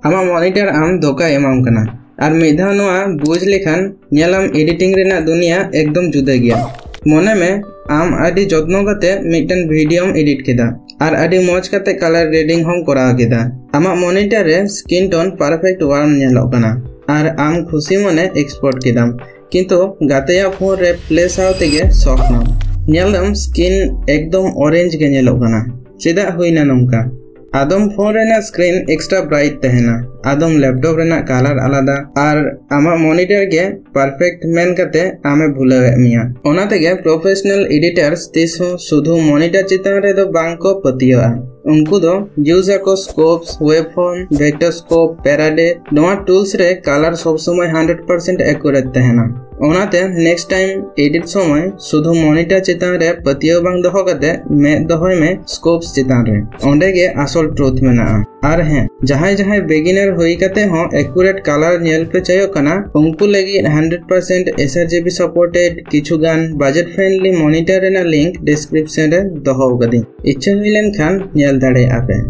आमा मॉनिटर आम धोखा एमाम कना और मिधा नोआ बुझ लेखान नेलाम एडिटिंग रेना दुनिया एकदम जुदा गया। मोने में आम आदि जत्नो कते मिटन वीडियो एडिट केदा और आदि मौज कते कलर ग्रेडिंग हम करा केदा। आमा मॉनिटर रे स्किन टोन परफेक्ट वार्म नेलोग कना और आम खुशी मने एक्सपोर्ट केदाम किंतु गातेया फोन रे प्ले सावते गे शॉक ना नेलम स्किन एकदम ऑरेंज गे नेलोग कना चेदा हुइना नोंका। आदम फोन रेना स्क्रीन एक्स्ट्रा ब्राइट तहना आदम लैपटॉप रेना कलर आलादा और आमा मॉनिटर के परफेक्ट मेन कते आमे भूलावे मिया। ओना तेगे प्रोफेशनल एडिटर्स तिसो शुधु मॉनिटर चितान रे दो बांको पतियोआ उनको दो यूज आको स्कोप्स वेबफॉर्म वेक्टर स्कोप पैराडे नोआ टूल्स रे कलर सब समय 100% एक्यूरेट तहना। ओनाते नेक्स्ट टाइम एडिट समय शुधु मॉनिटर चितान रे पतियो बांग दोहो कते मे दोहोय में स्कोप्स चितान रे ओंडे गे असल ट्रुथ मेना और हैं जहां जहां बिगिनर होई कते हो एक्यूरेट कलर नेल पे चायो कना उनको लगी 100% sRGB सपोर्टेड किछु गान बजट फ्रेंडली मॉनिटर रेना लिंक डिस्क्रिप्शन रे दोहो गदी इच्छा हुइलेन खान नेल दाड़े आपे।